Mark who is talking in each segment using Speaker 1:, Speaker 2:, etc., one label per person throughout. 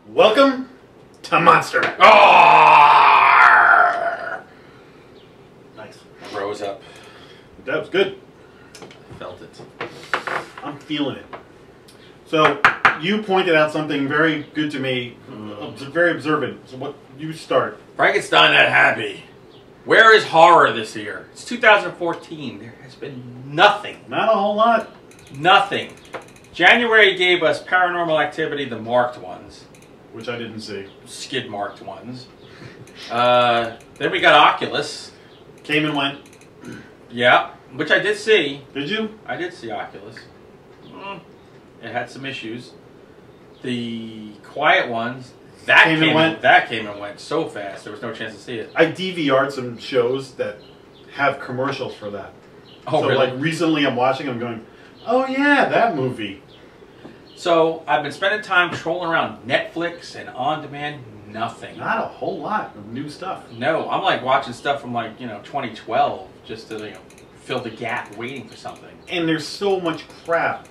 Speaker 1: Welcome to Monster.
Speaker 2: Oh!
Speaker 1: Nice.
Speaker 2: I rose up.
Speaker 1: That was good.
Speaker 2: Felt it.
Speaker 1: I'm feeling it. So, you pointed out something very good to me, very observant. So what, you start.
Speaker 2: Frankenstein not happy. Where is horror this year? It's 2014. There has been nothing.
Speaker 1: Not a whole lot.
Speaker 2: Nothing. January gave us Paranormal Activity, the marked ones.
Speaker 1: Which I didn't see.
Speaker 2: Skid marked ones. Then we got Oculus.
Speaker 1: Came and went.
Speaker 2: Yeah, which I did see.
Speaker 1: Did you?
Speaker 2: I did see Oculus. It had some issues. The quiet ones, that came and went so fast, there was no chance to see it.
Speaker 1: I DVR'd some shows that have commercials for that.
Speaker 2: Oh,
Speaker 1: so,
Speaker 2: really?
Speaker 1: like, recently I'm watching, I'm going, oh yeah, that movie.
Speaker 2: So, I've been spending time trolling around Netflix and on-demand, nothing.
Speaker 1: Not a whole lot of new stuff.
Speaker 2: No, I'm like watching stuff from like, 2012, just to, fill the gap waiting for something.
Speaker 1: And there's so much crap.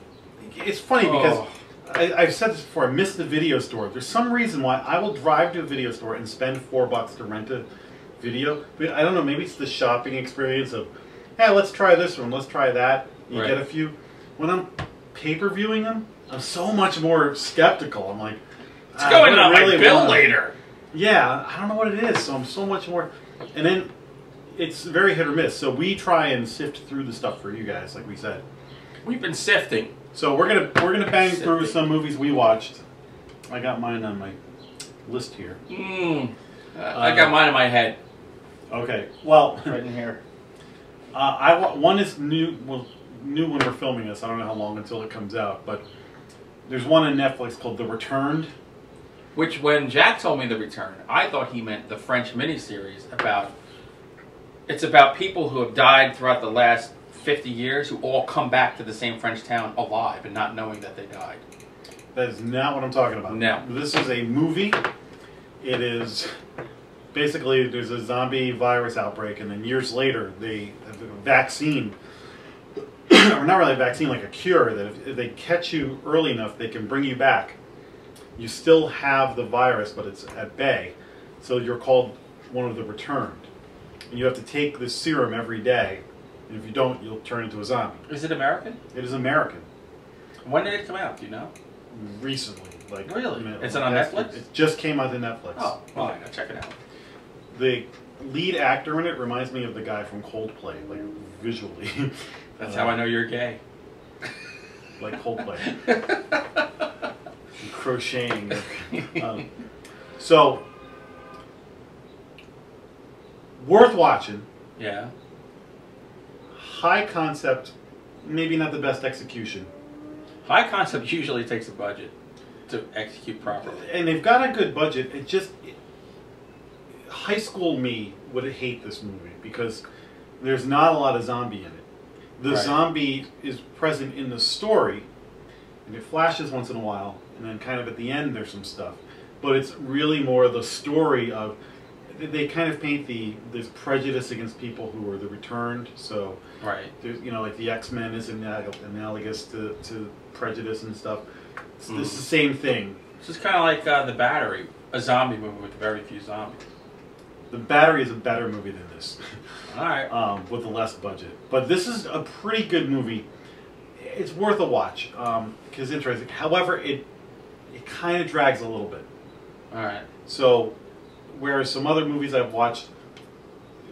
Speaker 1: It's funny because I've said this before, I miss the video store. There's some reason why I will drive to a video store and spend $4 to rent a video. But I don't know, maybe it's the shopping experience of, hey, let's try this one, let's try that. You get a few. When I'm pay-per-viewing them, I'm so much more skeptical. I'm like,
Speaker 2: it's going on my bill later.
Speaker 1: Yeah, I don't know what it is, so I'm so much more. And then it's very hit or miss. So we try and sift through the stuff for you guys, like we said.
Speaker 2: We've been sifting.
Speaker 1: So we're gonna bang through some movies we watched. I got mine on my list here.
Speaker 2: I got mine in my head.
Speaker 1: Okay, well,
Speaker 2: right in here.
Speaker 1: One is new. Well, new when we're filming this. I don't know how long until it comes out, but there's one on Netflix called The Returned.
Speaker 2: Which, when Jack told me The Return, I thought he meant the French miniseries about. It's about people who have died throughout the last 50 years who all come back to the same French town alive and not knowing that they died.
Speaker 1: That is not what I'm talking about.
Speaker 2: No.
Speaker 1: This is a movie. It is basically there's a zombie virus outbreak, and then years later they have a vaccine, or not really a vaccine, like a cure, that if they catch you early enough, they can bring you back. You still have the virus, but it's at bay. So you're called one of the returned. And you have to take this serum every day. And if you don't, you'll turn into a zombie.
Speaker 2: Is it American?
Speaker 1: It is American.
Speaker 2: When did it come out? Do you know?
Speaker 1: Recently. Like,
Speaker 2: really? Is it on Netflix?
Speaker 1: It just came out on Netflix.
Speaker 2: Oh, well, I gotta check it out.
Speaker 1: The lead actor in it reminds me of the guy from Coldplay, like visually.
Speaker 2: That's how I know you're gay.
Speaker 1: Like Coldplay. Crocheting. So, worth watching.
Speaker 2: Yeah.
Speaker 1: High concept, maybe not the best execution.
Speaker 2: High concept usually takes a budget to execute properly.
Speaker 1: And they've got a good budget. High school me would hate this movie because there's not a lot of zombie in it. The zombie is present in the story, and it flashes once in a while, and then kind of at the end there's some stuff. But it's really more the story of, they kind of paint there's prejudice against people who are the returned. So there's, like the X-Men is analogous to prejudice and stuff. It's the same thing.
Speaker 2: It's just kind of like The Battery, a zombie movie with very few zombies.
Speaker 1: The Battery is a better movie than this.
Speaker 2: All right.
Speaker 1: With a less budget. But this is a pretty good movie. It's worth a watch because it's interesting. However, it kind of drags a little bit.
Speaker 2: All right.
Speaker 1: So, whereas some other movies I've watched,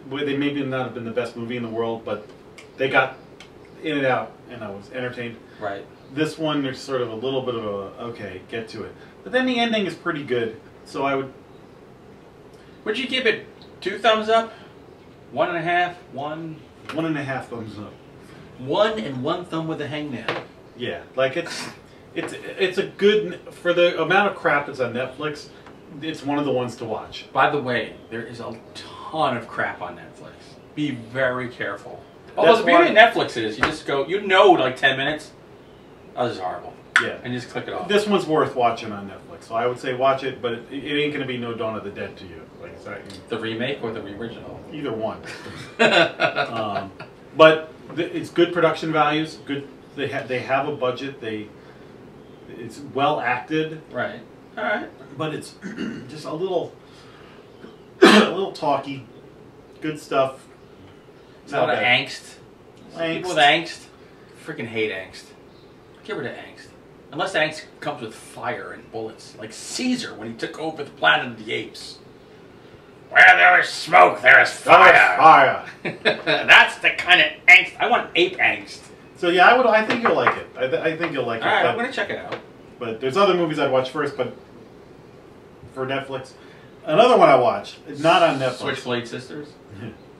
Speaker 1: they maybe not have been the best movie in the world, but they got in and out, and I was entertained.
Speaker 2: Right.
Speaker 1: This one, there's sort of a little bit of a, okay, get to it. But then the ending is pretty good, so I would...
Speaker 2: Would you give it 2 thumbs up? 1.5? 1?
Speaker 1: 1.5 thumbs up.
Speaker 2: 1 and 1 thumb with a hangnail.
Speaker 1: Yeah, like it's a good, for the amount of crap that's on Netflix, it's one of the ones to watch.
Speaker 2: By the way, there is a ton of crap on Netflix. Be very careful. Although the beauty of Netflix is, you just go, like 10 minutes, oh, this is horrible.
Speaker 1: Yeah.
Speaker 2: And you just click it off.
Speaker 1: This one's worth watching on Netflix, so I would say watch it, but it ain't going to be no Dawn of the Dead to you. Like,
Speaker 2: the remake or the original?
Speaker 1: Either one. But it's good production values. Good. They have a budget. It's well acted.
Speaker 2: Right. All right.
Speaker 1: But it's just a little talky, good stuff.
Speaker 2: It's a lot of angst. People with angst, freaking hate angst. Get rid of angst. Unless angst comes with fire and bullets, like Caesar when he took over the planet of the apes. Where there is smoke, there is fire. That's the kind of angst. I want ape angst.
Speaker 1: So yeah, I think you'll like it. I think you'll like it.
Speaker 2: All right, I'm gonna check it out.
Speaker 1: But there's other movies I'd watch first, but for Netflix, another one I watched. It's not on Netflix.
Speaker 2: Switchblade Sisters.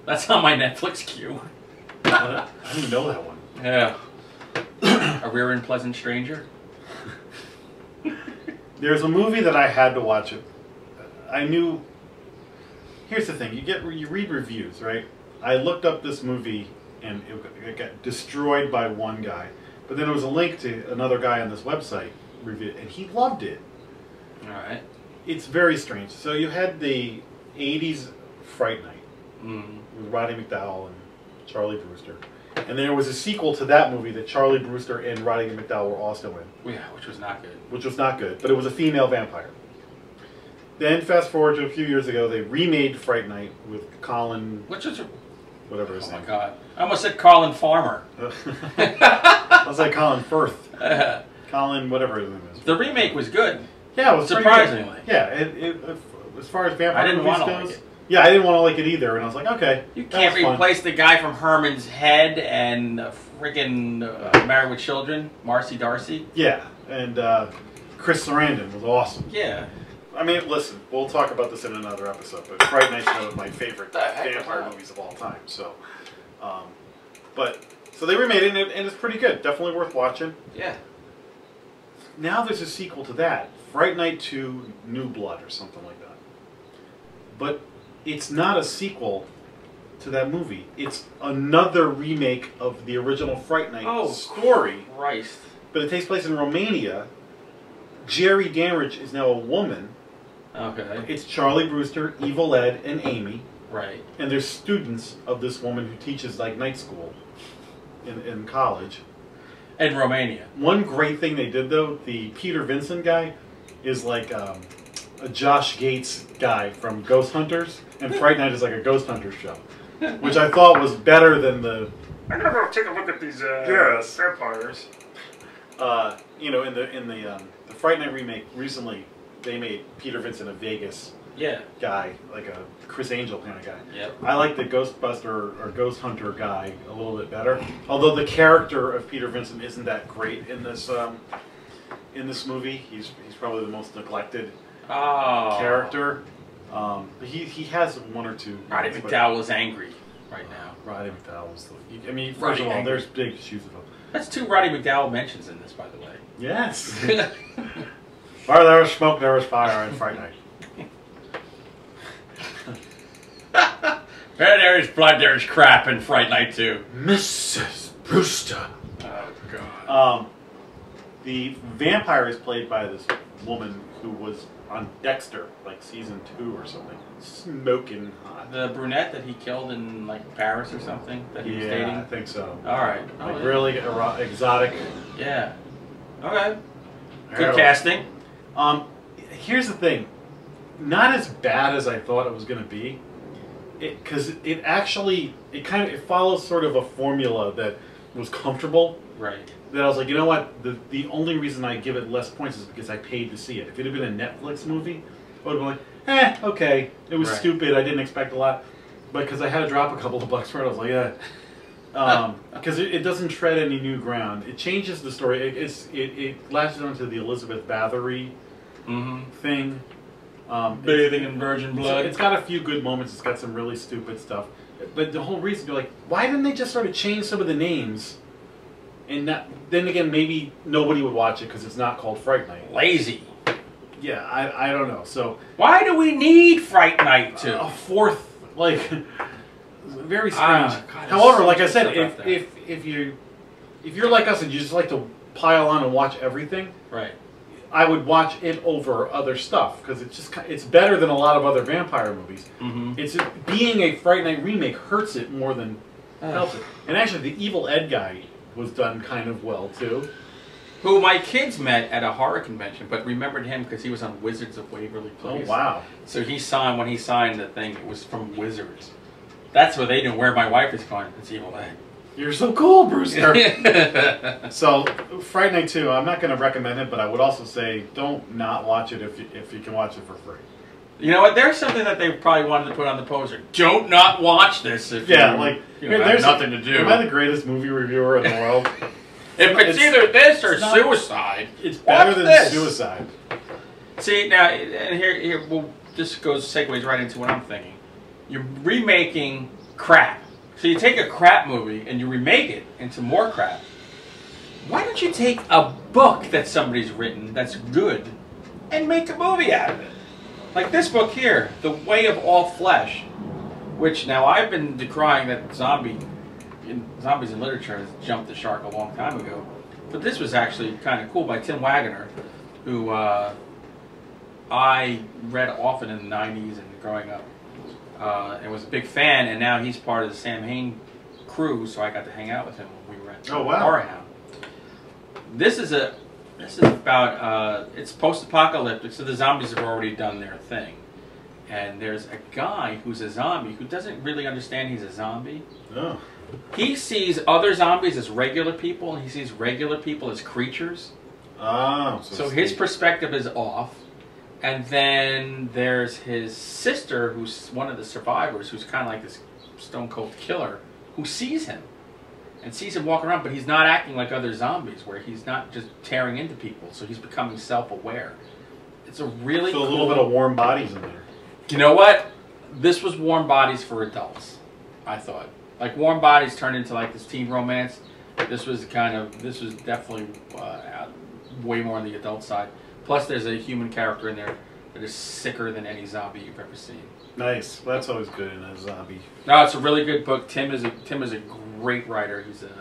Speaker 2: That's on my Netflix queue.
Speaker 1: I didn't know that one.
Speaker 2: Yeah. A Rare and Pleasant Stranger.
Speaker 1: There's a movie that I had to watch it. I knew. Here's the thing: you read reviews, right? I looked up this movie and it got destroyed by one guy, but then there was a link to another guy on this website review, and he loved it.
Speaker 2: All right.
Speaker 1: It's very strange. So you had the '80s Fright Night with Roddy McDowall and Charlie Brewster. And there was a sequel to that movie that Charlie Brewster and Roddy McDowall were also in.
Speaker 2: Yeah, which was not good.
Speaker 1: Which was not good, but it was a female vampire. Then fast forward to a few years ago, they remade Fright Night with Colin...
Speaker 2: Which was...
Speaker 1: Whatever his name.
Speaker 2: Oh my God. I almost said Colin Farmer.
Speaker 1: I was like Colin Firth. Colin whatever his name is.
Speaker 2: The remake was good.
Speaker 1: Yeah, it was
Speaker 2: surprisingly.
Speaker 1: Yeah, as far as vampire
Speaker 2: movies
Speaker 1: goes...
Speaker 2: like it.
Speaker 1: Yeah, I didn't want to like it either, and I was like, okay.
Speaker 2: You can't replace the guy from Herman's Head and friggin' Married with Children, Marcy Darcy.
Speaker 1: Yeah, and Chris Sarandon was awesome.
Speaker 2: Yeah.
Speaker 1: I mean, listen, we'll talk about this in another episode, but Fright Night's one of my favorite vampire movies of all time. So, so they remade it, and it's pretty good. Definitely worth watching.
Speaker 2: Yeah.
Speaker 1: Now there's a sequel to that, Fright Night 2 New Blood or something like that. But it's not a sequel to that movie. It's another remake of the original Fright Night story.
Speaker 2: Christ.
Speaker 1: But it takes place in Romania. Jerry Dandridge is now a woman.
Speaker 2: Okay.
Speaker 1: It's Charlie Brewster, Evil Ed, and Amy.
Speaker 2: Right.
Speaker 1: And they're students of this woman who teaches like night school in college.
Speaker 2: In Romania.
Speaker 1: One great thing they did though, the Peter Vincent guy is like a Josh Gates guy from Ghost Hunters, and Fright Night is like a Ghost Hunters show, which I thought was better than the.
Speaker 3: I'm gonna go take a look at these vampires.
Speaker 1: You know, in the Fright Night remake recently, they made Peter Vincent a Vegas guy, like a Chris Angel kind of guy.
Speaker 2: Yep.
Speaker 1: I like the Ghostbuster or Ghost Hunter guy a little bit better, although the character of Peter Vincent isn't that great in this movie. He's probably the most neglected character. But he has one or two.
Speaker 2: Roddy McDowall is angry right now.
Speaker 1: Roddy McDowall was I mean, first of all, there's big shoes to fill.
Speaker 2: That's 2 Roddy McDowall mentions in this, by the way.
Speaker 1: Yes. Where there was smoke, there was fire in Fright Night.
Speaker 2: Where there is blood, there is crap in Fright Night 2.
Speaker 1: Mrs. Brewster.
Speaker 2: Oh, God.
Speaker 1: The vampire is played by this woman who was on Dexter, like season 2 or something. Smoking hot.
Speaker 2: The brunette that he killed in like Paris or something that he was dating?
Speaker 1: Yeah, I think so.
Speaker 2: All right.
Speaker 1: Like really exotic.
Speaker 2: Yeah. Okay. Good casting.
Speaker 1: Here's the thing. Not as bad as I thought it was going to be. Because it actually, it follows sort of a formula that was comfortable.
Speaker 2: Right.
Speaker 1: That I was like, you know what? The only reason I give it less points is because I paid to see it. If it had been a Netflix movie, I would have been like, okay. It was stupid. I didn't expect a lot. But because I had to drop a couple of bucks for it, I was like, yeah. Because it doesn't tread any new ground. It changes the story. It latches onto the Elizabeth Bathory thing.
Speaker 2: Bathing in virgin blood.
Speaker 1: It's got a few good moments. It's got some really stupid stuff. But the whole reason, you're like, why didn't they just sort of change some of the names? And then again, maybe nobody would watch it because it's not called Fright Night.
Speaker 2: Lazy.
Speaker 1: Yeah, I don't know. So
Speaker 2: why do we need Fright Night 2?
Speaker 1: A fourth, like, very strange.
Speaker 2: God,
Speaker 1: however, like I said, if you're like us and you just like to pile on and watch everything,
Speaker 2: right?
Speaker 1: I would watch it over other stuff because it's better than a lot of other vampire movies. It's being a Fright Night remake hurts it more than helps it. And actually, the Evil Ed guy was done kind of well too.
Speaker 2: who my kids met at a horror convention, but remembered him because he was on Wizards of Waverly Place.
Speaker 1: Oh, wow.
Speaker 2: So when he signed the thing, it was from Wizards. That's what they knew, where my wife is going. It's Evil Ed.
Speaker 1: You're so cool, Brewster. So, Fright Night 2, I'm not going to recommend it, but I would also say don't not watch it if you can watch it for free.
Speaker 2: You know what? There's something that they probably wanted to put on the poster. Don't not watch this if you have nothing to do.
Speaker 1: Am I the greatest movie reviewer in the world?
Speaker 2: If it's either this or suicide,
Speaker 1: it's better than suicide.
Speaker 2: See, now, and here, well, this segues right into what I'm thinking. You're remaking crap. So you take a crap movie and you remake it into more crap. Why don't you take a book that somebody's written that's good and make a movie out of it? Like this book here, The Way of All Flesh, which now I've been decrying that zombies in literature has jumped the shark a long time ago. But this was actually kind of cool by Tim Waggoner, who I read often in the 90s and growing up. And was a big fan, and now he's part of the Sam Hain crew, so I got to hang out with him when we were at Horror Hound. This is about it's post-apocalyptic, so the zombies have already done their thing, and there's a guy who's a zombie who doesn't really understand he's a zombie.
Speaker 1: Oh.
Speaker 2: He sees other zombies as regular people, and he sees regular people as creatures.
Speaker 1: Oh,
Speaker 2: so his perspective is off. And then there's his sister, who's one of the survivors, who's kind of like this stone-cold killer, who sees him. And sees him walking around, but he's not acting like other zombies, where he's not just tearing into people, so he's becoming self-aware. It's a really cool...
Speaker 1: a little bit of Warm Bodies in there.
Speaker 2: You know what? This was Warm Bodies for adults, I thought. Like, Warm Bodies turned into like this teen romance. This was definitely way more on the adult side. Plus, there's a human character in there that is sicker than any zombie you've ever seen.
Speaker 1: Nice. That's always good in a zombie.
Speaker 2: No, it's a really good book. Tim is a great writer. He's a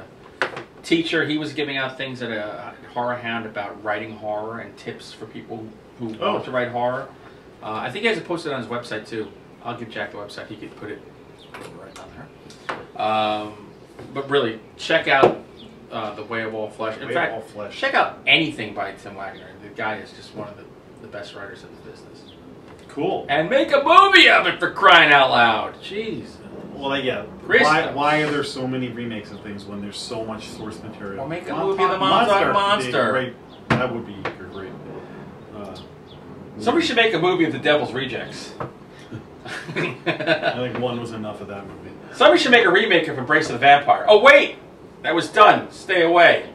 Speaker 2: teacher. He was giving out things at a Horror Hound about writing horror and tips for people who want to write horror. I think he has it posted on his website too. I'll give Jack the website. He could put it right on there. But really, check out The Way of All Flesh. In fact, check out anything by Tim Waggoner. The guy is just one of the best writers in the business.
Speaker 1: Cool.
Speaker 2: And make a movie of it, for crying out loud. Jeez.
Speaker 1: Well, yeah. Why are there so many remakes of things when there's so much source material?
Speaker 2: Or make a movie of the Monster.
Speaker 1: That would be great.
Speaker 2: Somebody should make a movie of The Devil's Rejects.
Speaker 1: I think one was enough of that movie.
Speaker 2: Somebody should make a remake of Embrace of the Vampire. Oh, wait! That was done. Stay away.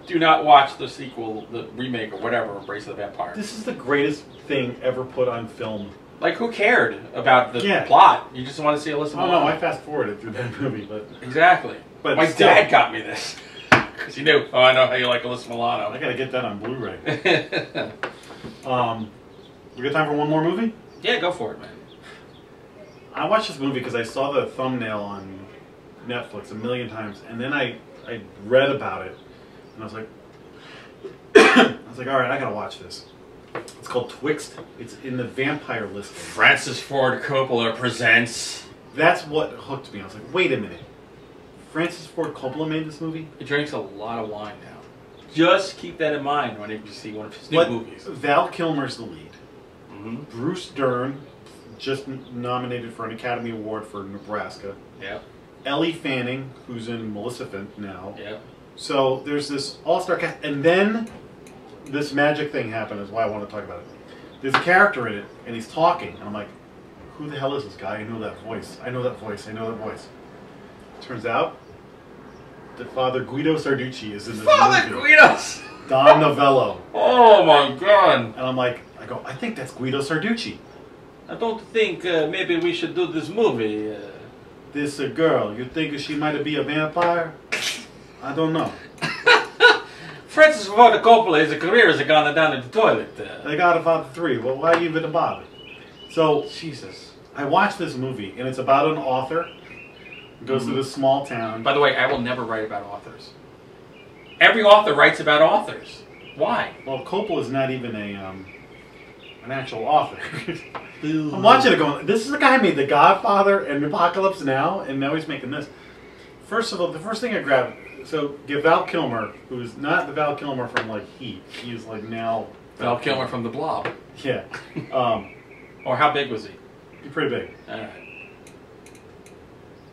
Speaker 2: Do not watch the sequel, the remake, or whatever, Embrace of the Vampire.
Speaker 1: This is the greatest thing ever put on film.
Speaker 2: Like, who cared about the plot? You just want to see Alyssa Milano.
Speaker 1: Oh, no, I fast-forwarded through that movie, but...
Speaker 2: Exactly.
Speaker 1: But
Speaker 2: my dad got me this. Because he knew, I know how you like Alyssa Milano.
Speaker 1: I gotta get that on Blu-ray. We got time for one more movie?
Speaker 2: Yeah, go for it, man.
Speaker 1: I watched this movie because I saw the thumbnail on Netflix a million times, and then I read about it, and I was like, all right, I gotta watch this. It's called Twixt. It's in the vampire listing.
Speaker 2: Francis Ford Coppola presents.
Speaker 1: That's what hooked me. I was like, wait a minute. Francis Ford Coppola made this movie?
Speaker 2: He drinks a lot of wine now. Just keep that in mind whenever you see one of his new movies.
Speaker 1: Val Kilmer's the lead.
Speaker 2: Mm-hmm.
Speaker 1: Bruce Dern, just nominated for an Academy Award for Nebraska.
Speaker 2: Yeah.
Speaker 1: Ellie Fanning, who's in Maleficent now.
Speaker 2: Yeah.
Speaker 1: So there's this all-star cast, and then this magic thing happened, is why I want to talk about it. There's a character in it, and he's talking, and I'm like, who the hell is this guy? I know that voice. I know that voice. I know that voice. Turns out that Father Guido Sarducci is in this
Speaker 2: Father
Speaker 1: movie.
Speaker 2: Guido!
Speaker 1: Don Novello.
Speaker 2: Oh my god.
Speaker 1: And I'm like, I think that's Guido Sarducci.
Speaker 2: I don't think maybe we should do this movie.
Speaker 1: This girl, you think she might be a vampire? I don't know.
Speaker 2: Francis Ford Coppola, his career has gone down the toilet.
Speaker 1: They got about 3. Well, why even bother? So,
Speaker 2: Jesus.
Speaker 1: I watched this movie, and it's about an author who goes to this small town.
Speaker 2: By the way, I will never write about authors. Every author writes about authors. Why?
Speaker 1: Well, Coppola's not even an actual author. I'm watching it going, this is the guy who made The Godfather and Apocalypse Now, and now he's making this. First of all, the first thing I grabbed, So get Val Kilmer, who's not the Val Kilmer from like Heat. He's like now
Speaker 2: Val Kilmer from The Blob.
Speaker 1: Yeah.
Speaker 2: Or how big was he?
Speaker 1: He's pretty big.
Speaker 2: All right.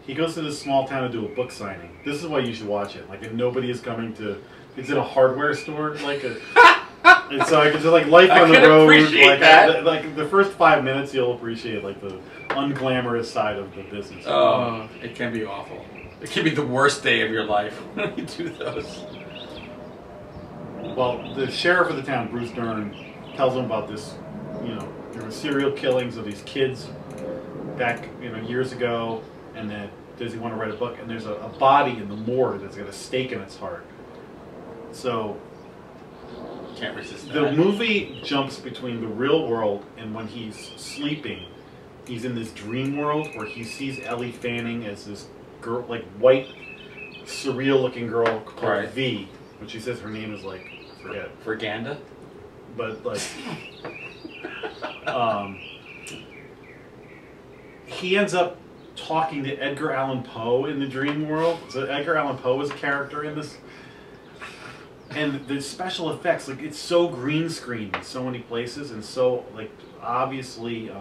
Speaker 1: He goes to this small town to do a book signing. This is why you should watch it. Like, and nobody is coming to. It's in a hardware store, like a. And so it's like life on the road.
Speaker 2: Appreciate that.
Speaker 1: Like the first 5 minutes, you'll appreciate like the unglamorous side of the business.
Speaker 2: Oh, it can be awful. It can be the worst day of your life when you do those.
Speaker 1: Well, the sheriff of the town, Bruce Dern, tells him about this. You know, there were serial killings of these kids back, years ago, and then does he want to write a book? And there's a body in the morgue that's got a stake in its heart. So
Speaker 2: can't resist that.
Speaker 1: The movie jumps between the real world and when he's sleeping. He's in this dream world where he sees Ellie Fanning as this girl, like white, surreal-looking girl called V, which he says her name is like, I forget.
Speaker 2: Verganda?
Speaker 1: But like, he ends up talking to Edgar Allan Poe in the dream world. So Edgar Allan Poe is a character in this. And the special effects, like, it's so green screen in so many places, and so like obviously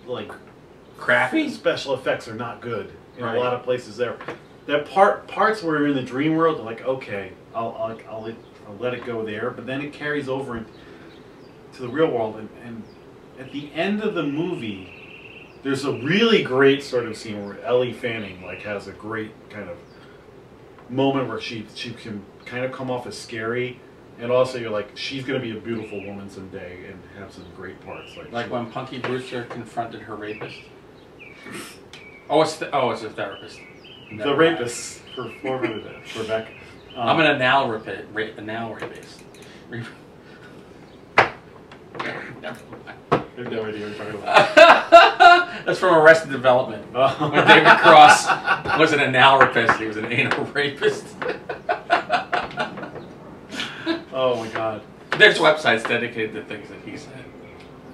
Speaker 1: like
Speaker 2: crappy
Speaker 1: special effects are not good in a lot of places. There, that parts where you're in the dream world, are like, okay, I'll let it go there, but then it carries over to the real world, and at the end of the movie, there's a really great sort of scene where Ellie Fanning like has a great kind of moment where she can kind of come off as scary, and also you're like, she's going to be a beautiful woman someday and have some great parts.
Speaker 2: Like when Punky Brewster confronted her rapist. It's a therapist.
Speaker 1: The rapist for Rebecca.
Speaker 2: I'm an anal rapist. Never mind.
Speaker 1: I have no idea what you're talking about.
Speaker 2: That's from Arrested Development. When David Cross was an anal rapist, he was an anal rapist.
Speaker 1: Oh my god.
Speaker 2: There's websites dedicated to things that he said.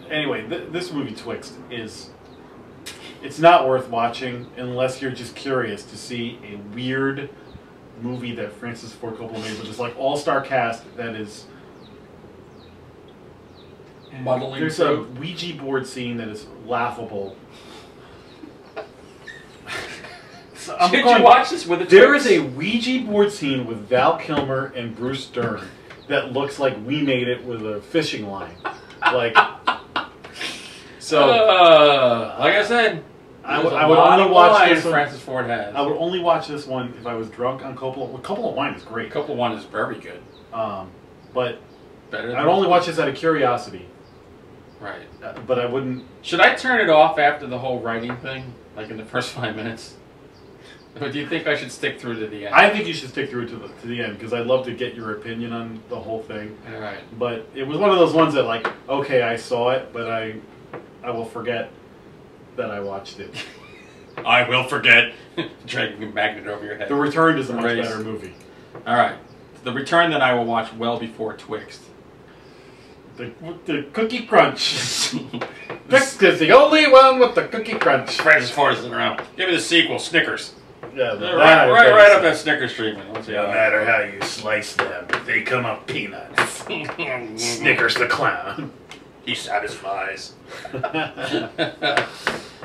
Speaker 1: Anyway, this movie Twixt it's not worth watching unless you're just curious to see a weird movie that Francis Ford Coppola made with this like all-star cast that is
Speaker 2: muddling.
Speaker 1: There's a Ouija board scene that is laughable.
Speaker 2: Did you watch this with a
Speaker 1: There is a Ouija board scene with Val Kilmer and Bruce Dern that looks like we made it with a fishing line. Like, so.
Speaker 2: Like I said,
Speaker 1: I would only watch this one.
Speaker 2: Francis Ford has.
Speaker 1: I would only watch this one if I was drunk on Coppola. Well, Coppola wine is great.
Speaker 2: Coppola wine is very good.
Speaker 1: But
Speaker 2: better.
Speaker 1: I'd only watch this out of curiosity.
Speaker 2: Right.
Speaker 1: But I wouldn't.
Speaker 2: Should I turn it off after the whole writing thing? Like in the first 5 minutes? Or do you think I should stick through to the end?
Speaker 1: I think you should stick through to the end because I'd love to get your opinion on the whole thing.
Speaker 2: All right.
Speaker 1: But it was one of those ones that like, okay, I saw it, but I will forget that I watched it.
Speaker 2: I will forget. Dragging a magnet over your head.
Speaker 1: The Return is a much better movie.
Speaker 2: All right. The Return that I will watch well before Twixt.
Speaker 1: The Cookie Crunch. Twixt is the only one with the Cookie Crunch.
Speaker 2: Francis Ford isn't around. Give me the sequel, Snickers.
Speaker 1: Yeah,
Speaker 2: right up that Snickers treatment.
Speaker 3: No matter how you slice them, they come up peanuts. Snickers the clown. He satisfies.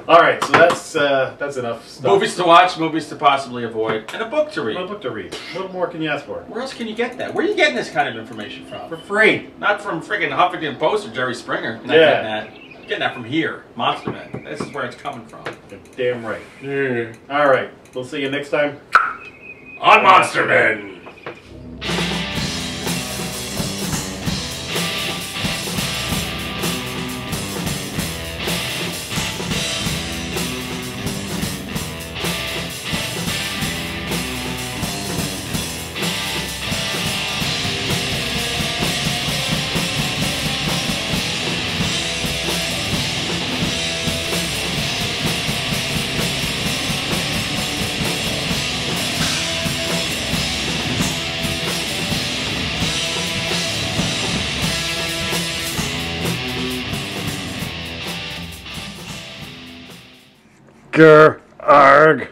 Speaker 1: All right, so that's enough stuff.
Speaker 2: Movies to watch, movies to possibly avoid, and a book to read.
Speaker 1: A book to read. What more can you ask for?
Speaker 2: Where else can you get that? Where are you getting this kind of information from?
Speaker 1: For free.
Speaker 2: Not from freaking Huffington Post or Jerry Springer. Not getting that. Getting that from here. Monster Man. This is where it's coming from.
Speaker 1: You're damn right.
Speaker 2: Yeah.
Speaker 1: All right, we'll see you next time
Speaker 3: on Monster Man.
Speaker 1: Arg.